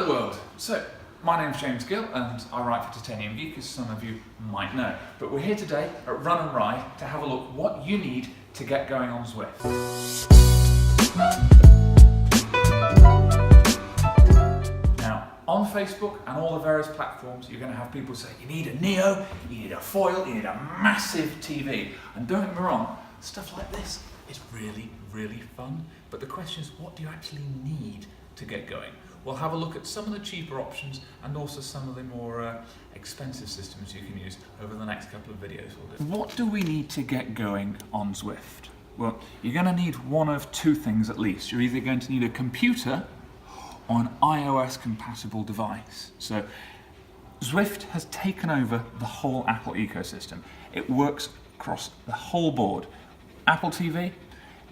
Hello world! So, my name's James Gill and I write for Titanium Geek, as some of you might know. But we're here today at Run and Ride to have a look what you need to get going on Zwift. Now, on Facebook and all the various platforms, you're going to have people say you need a Neo, you need a foil, you need a massive TV. And don't get me wrong, stuff like this is really, really fun. But the question is, what do you actually need to get going? We'll have a look at some of the cheaper options and also some of the more expensive systems you can use over the next couple of videos. What do we need to get going on Zwift? Well, you're going to need one of two things at least. You're either going to need a computer or an iOS compatible device. So Zwift has taken over the whole Apple ecosystem. It works across the whole board. Apple TV,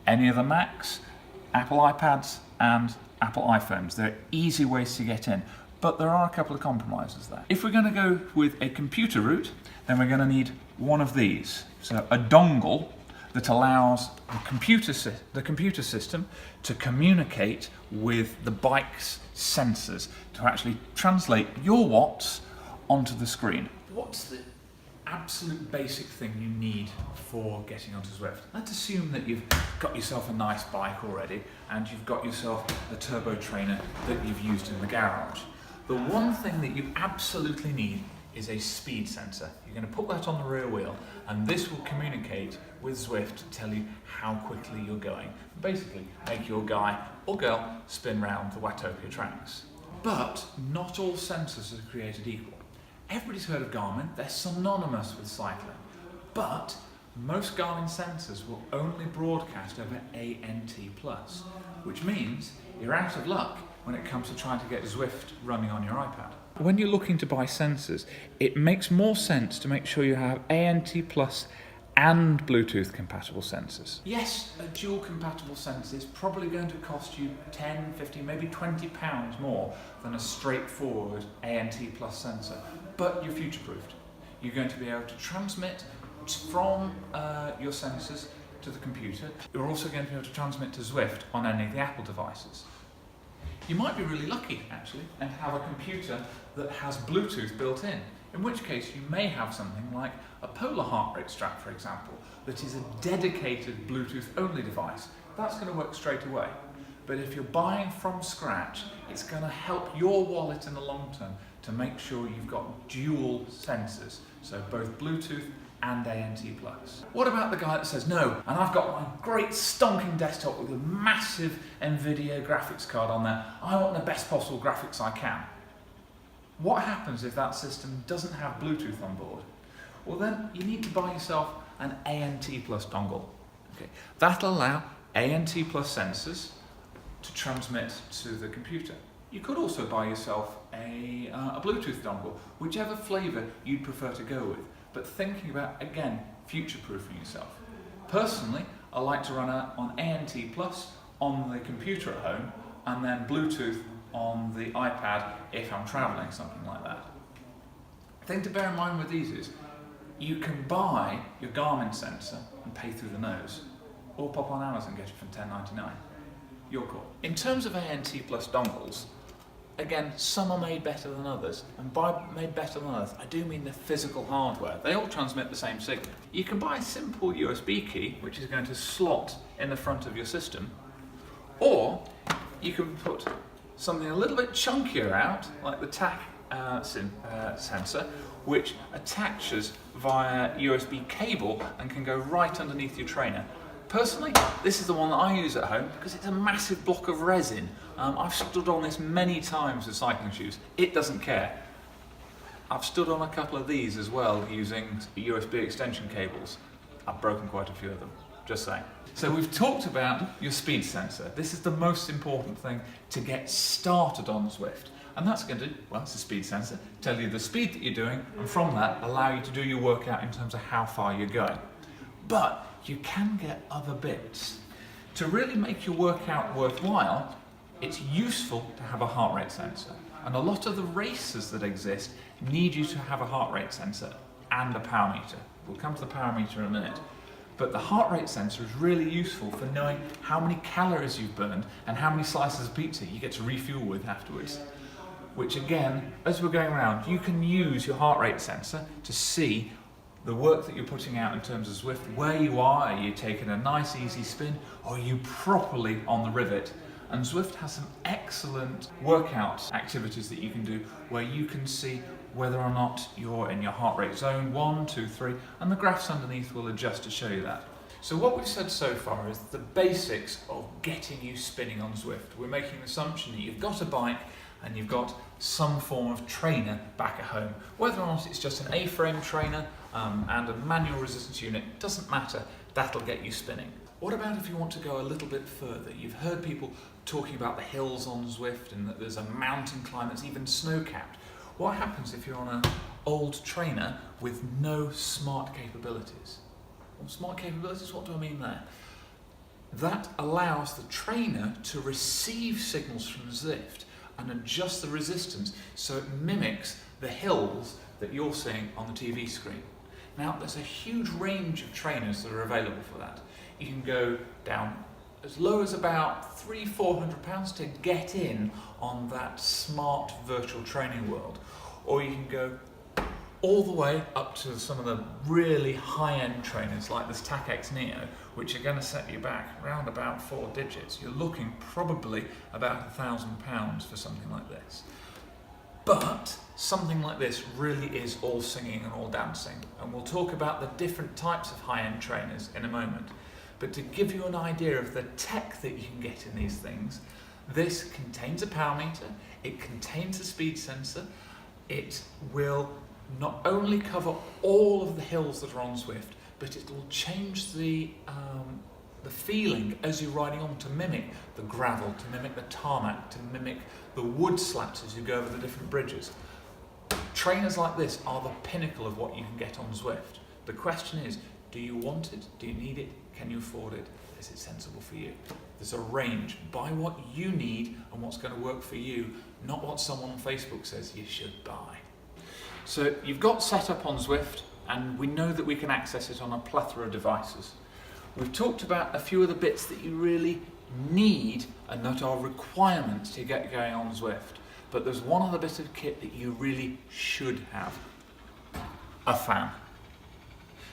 any of the Macs, Apple iPads and Apple iPhones. They're easy ways to get in, but there are a couple of compromises there. If we're going to go with a computer route, then we're going to need one of these. So a dongle that allows the computer system to communicate with the bike's sensors to actually translate your watts onto the screen. What's the absolute basic thing you need for getting onto Zwift? Let's assume that you've got yourself a nice bike already and you've got yourself a turbo trainer that you've used in the garage. The one thing that you absolutely need is a speed sensor. You're going to put that on the rear wheel and this will communicate with Zwift to tell you how quickly you're going. Basically, make your guy or girl spin round the Watopia tracks. But not all sensors are created equal. Everybody's heard of Garmin, they're synonymous with cycling, but most Garmin sensors will only broadcast over ANT+, which means you're out of luck when it comes to trying to get Zwift running on your iPad. When you're looking to buy sensors, it makes more sense to make sure you have ANT+ and Bluetooth compatible sensors. Yes, a dual compatible sensor is probably going to cost you 10, 15, maybe £20 more than a straightforward ANT+ sensor, but you're future-proofed. You're going to be able to transmit from your sensors to the computer. You're also going to be able to transmit to Zwift on any of the Apple devices. You might be really lucky, actually, and have a computer that has Bluetooth built in which case you may have something like a polar heart rate strap, for example, that is a dedicated Bluetooth-only device. That's going to work straight away. But if you're buying from scratch, it's going to help your wallet in the long term to make sure you've got dual sensors, so both Bluetooth and ANT+. What about the guy that says, no, and I've got my great stonking desktop with a massive NVIDIA graphics card on there, I want the best possible graphics I can. What happens if that system doesn't have Bluetooth on board? Well then, you need to buy yourself an ANT+ dongle. Okay. That'll allow ANT+ sensors to transmit to the computer. You could also buy yourself a Bluetooth dongle, whichever flavour you'd prefer to go with, but thinking about, again, future-proofing yourself. Personally, I like to run on ANT+ on the computer at home, and then Bluetooth on the iPad if I'm travelling, something like that. The thing to bear in mind with these is, you can buy your Garmin sensor and pay through the nose, or pop on Amazon and get it from $10.99. Your call. In terms of ANT+ dongles, again, some are made better than others, and by made better than others, I do mean the physical hardware. They all transmit the same signal. You can buy a simple USB key, which is going to slot in the front of your system, or you can put something a little bit chunkier out, like the TAC sensor, which attaches via USB cable and can go right underneath your trainer. Personally, this is the one that I use at home because it's a massive block of resin. I've stood on this many times with cycling shoes. It doesn't care. I've stood on a couple of these as well using USB extension cables. I've broken quite a few of them, just saying. So we've talked about your speed sensor. This is the most important thing to get started on Zwift. And that's going to, well, it's a speed sensor, tell you the speed that you're doing, and from that allow you to do your workout in terms of how far you're going. But you can get other bits. To really make your workout worthwhile, it's useful to have a heart rate sensor. And a lot of the races that exist need you to have a heart rate sensor and a power meter. We'll come to the power meter in a minute. But the heart rate sensor is really useful for knowing how many calories you've burned and how many slices of pizza you get to refuel with afterwards. which again, as we're going around, you can use your heart rate sensor to see the work that you're putting out in terms of Zwift, where you are you taking a nice easy spin, or are you properly on the rivet? And Zwift has some excellent workout activities that you can do where you can see whether or not you're in your heart rate zone 1, 2, 3, and the graphs underneath will adjust to show you that. So what we've said so far is the basics of getting you spinning on Zwift. We're making the assumption that you've got a bike and you've got some form of trainer back at home. Whether or not it's just an A-frame trainer and a manual resistance unit, doesn't matter, that'll get you spinning. What about if you want to go a little bit further? You've heard people talking about the hills on Zwift and that there's a mountain climb that's even snow-capped. What happens if you're on an old trainer with no smart capabilities? Well, smart capabilities, what do I mean there? That allows the trainer to receive signals from Zwift and adjust the resistance so it mimics the hills that you're seeing on the TV screen. Now, there's a huge range of trainers that are available for that. You can go down as low as about £300-400 to get in on that smart virtual training world, or you can go all the way up to some of the really high-end trainers like this TACX Neo, which are going to set you back around about 4 digits. You're looking probably about £1,000 for something like this. But something like this really is all singing and all dancing, and we'll talk about the different types of high-end trainers in a moment. But to give you an idea of the tech that you can get in these things, this contains a power meter, it contains a speed sensor, it will not only cover all of the hills that are on Zwift, but it will change the feeling as you're riding on to mimic the gravel, to mimic the tarmac, to mimic the wood slats as you go over the different bridges. Trainers like this are the pinnacle of what you can get on Zwift. The question is, do you want it? Do you need it? Can you afford it? Is it sensible for you? There's a range. Buy what you need and what's going to work for you, not what someone on Facebook says you should buy. So you've got set up on Zwift, and we know that we can access it on a plethora of devices. We've talked about a few of the bits that you really need and that are requirements to get going on Zwift. But there's one other bit of kit that you really should have. A fan.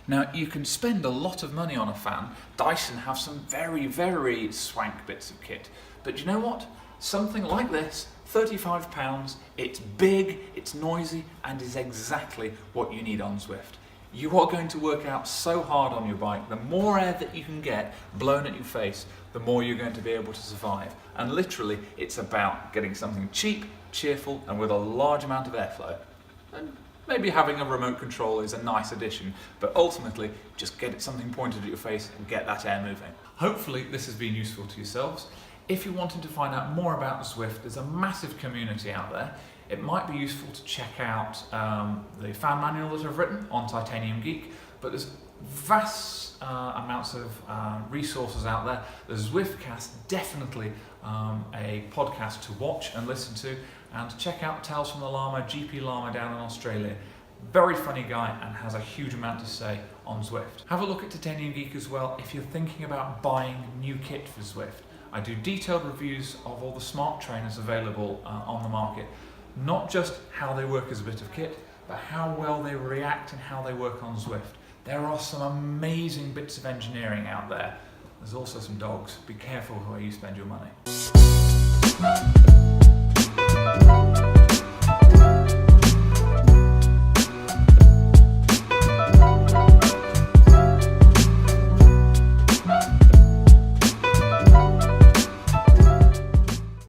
Now, you can spend a lot of money on a fan. Dyson have some very, very swank bits of kit. But you know what? Something like this, £35, it's big, it's noisy, and is exactly what you need on Zwift. You are going to work out so hard on your bike. The more air that you can get blown at your face, the more you're going to be able to survive. And literally, it's about getting something cheap, cheerful, and with a large amount of airflow. And maybe having a remote control is a nice addition, but ultimately, just get something pointed at your face and get that air moving. Hopefully, this has been useful to yourselves. If you're wanting to find out more about Zwift, there's a massive community out there. It might be useful to check out the fan manual that I've written on Titanium Geek, but there's vast amounts of resources out there. The Zwiftcast, definitely a podcast to watch and listen to, and check out Tales from the Llama, GP Llama down in Australia. Very funny guy and has a huge amount to say on Zwift. Have a look at Titanium Geek as well if you're thinking about buying new kit for Zwift. I do detailed reviews of all the smart trainers available on the market. Not just how they work as a bit of kit, but how well they react and how they work on Zwift. There are some amazing bits of engineering out there. There's also some dogs. Be careful where you spend your money.